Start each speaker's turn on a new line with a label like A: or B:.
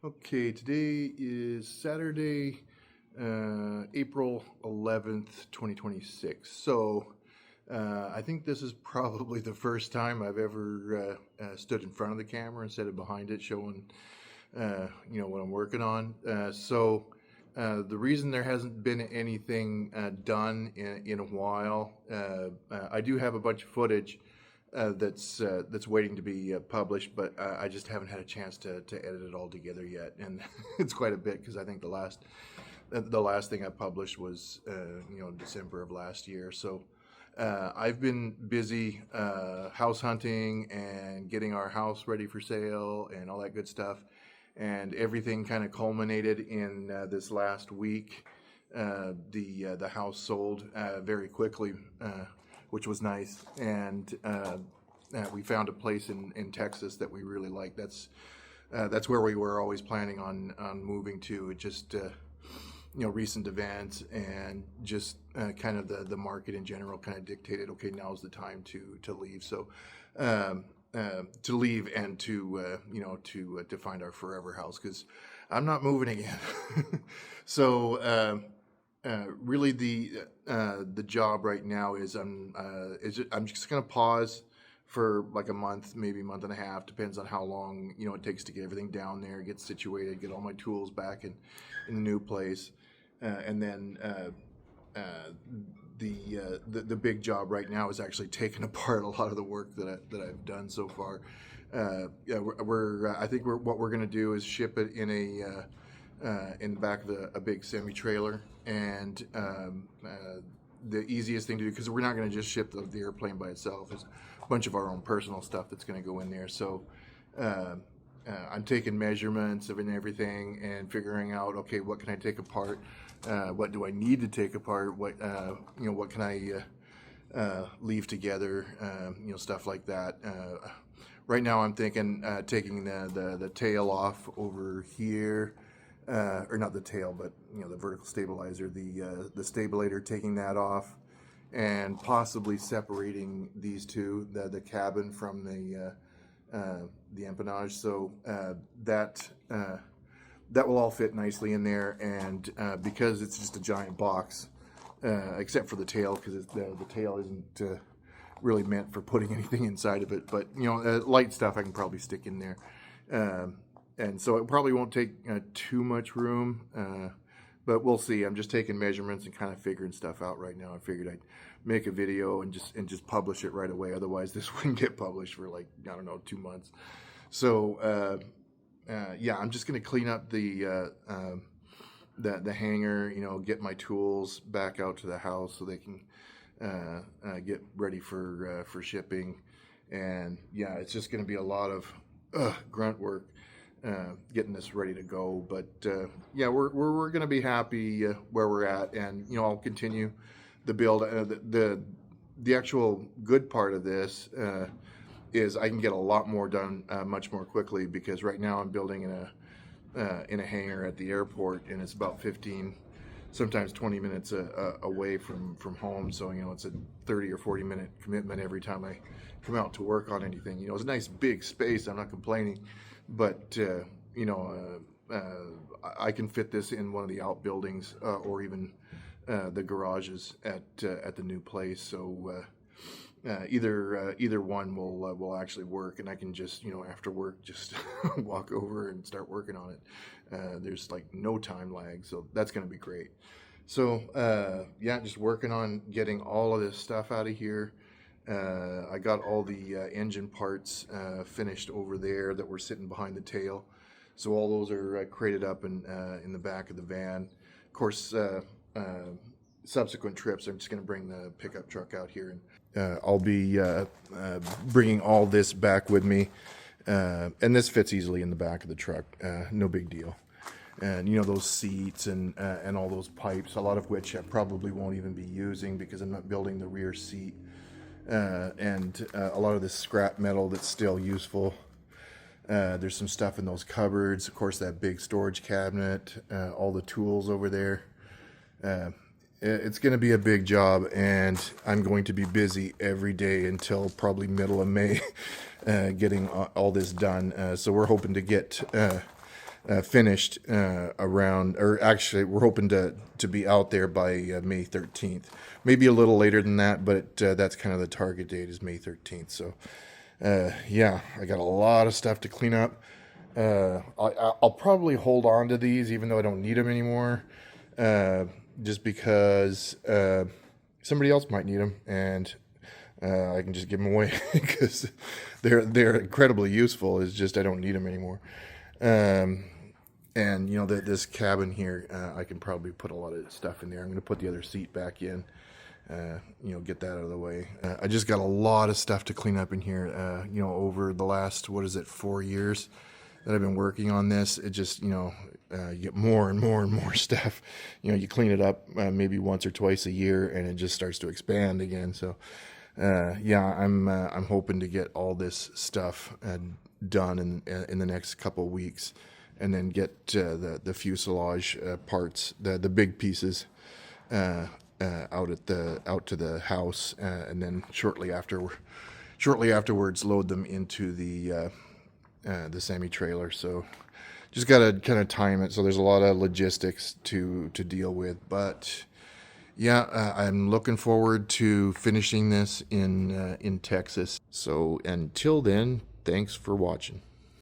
A: Okay, today is Saturday, April 11th, 2026. I think this is probably the first time I've ever stood in front of the camera instead of behind it, showing, what I'm working on. The reason there hasn't been anything done in a while, I do have a bunch of footage that's waiting to be published, but I just haven't had a chance to edit it all together yet, and it's quite a bit because I think the last thing I published was December of last year. I've been busy house hunting and getting our house ready for sale and all that good stuff, and everything kind of culminated in this last week. The house sold very quickly, which was nice, and we found a place in Texas that we really like. That's where we were always planning on moving to. It just recent events and just kind of the market in general kind of dictated, okay, now's the time to leave. To leave and to find our forever house, because I'm not moving again. Really, the job right now is I'm just gonna pause for like a month, maybe a month and a half, depends on how long it takes to get everything down there, get situated, get all my tools back in the new place, and then the big job right now is actually taking apart a lot of the work that I've done so far. I think what we're gonna do is ship it in the back of a big semi-trailer, and the easiest thing to do, because we're not going to just ship the airplane by itself, is a bunch of our own personal stuff that's going to go in there. I'm taking measurements of everything and figuring out, okay, what can I take apart, what do I need to take apart, what can I leave together, stuff like that. Right now I'm thinking taking the tail off over here, or not the tail, but the vertical stabilizer, the stabilator, taking that off, and possibly separating these two, the cabin from the empennage, so that will all fit nicely in there. And because it's just a giant box, except for the tail, because the tail isn't really meant for putting anything inside of it, but light stuff I can probably stick in there. And so it probably won't take too much room, but we'll see. I'm just taking measurements and kind of figuring stuff out right now. I figured I'd make a video and just publish it right away. Otherwise, this wouldn't get published for 2 months. I'm just gonna clean up the hangar, get my tools back out to the house so they can get ready for shipping. And it's just gonna be a lot of grunt work. Getting this ready to go, but we're going to be happy where we're at, and I'll continue the build. The actual good part of this is I can get a lot more done much more quickly, because right now I'm building in a hangar at the airport, and it's about 15, sometimes 20 minutes away from home. So it's a 30 or 40 minute commitment every time I come out to work on anything. It's a nice big space. I'm not complaining. But I can fit this in one of the outbuildings, or even the garages at the new place. So either one will actually work, and I can just after work just walk over and start working on it. There's no time lag, so that's going to be great. So just working on getting all of this stuff out of here. I got all the engine parts finished over there that were sitting behind the tail, so all those are crated up in the back of the van. Of course, subsequent trips, I'm just going to bring the pickup truck out here, and I'll be bringing all this back with me, and this fits easily in the back of the truck, no big deal. And those seats and all those pipes, a lot of which I probably won't even be using because I'm not building the rear seat. And a lot of this scrap metal that's still useful. There's some stuff in those cupboards, of course that big storage cabinet, all the tools over there. It's going to be a big job, and I'm going to be busy every day until probably middle of May getting all this done. So we're hoping to get finished around, or actually, we're hoping to be out there by May 13th. Maybe a little later than that, but that's kind of the target date is May 13th. So, yeah, I got a lot of stuff to clean up. I'll probably hold on to these even though I don't need them anymore, just because somebody else might need them, and I can just give them away because they're incredibly useful. It's just I don't need them anymore. And you know, this cabin here, I can probably put a lot of stuff in there. I'm going to put the other seat back in. You know, get that out of the way. I just got a lot of stuff to clean up in here. You know, over the last, 4 years that I've been working on this, it just, you know, you get more and more and more stuff. You know, you clean it up maybe once or twice a year, and it just starts to expand again. So, yeah, I'm hoping to get all this stuff done in the next couple of weeks, and then get the fuselage parts, the big pieces, out to the house, and then shortly afterwards load them into the semi trailer. So just gotta kind of time it. So there's a lot of logistics to deal with, but yeah, I'm looking forward to finishing this in Texas. So until then, thanks for watching.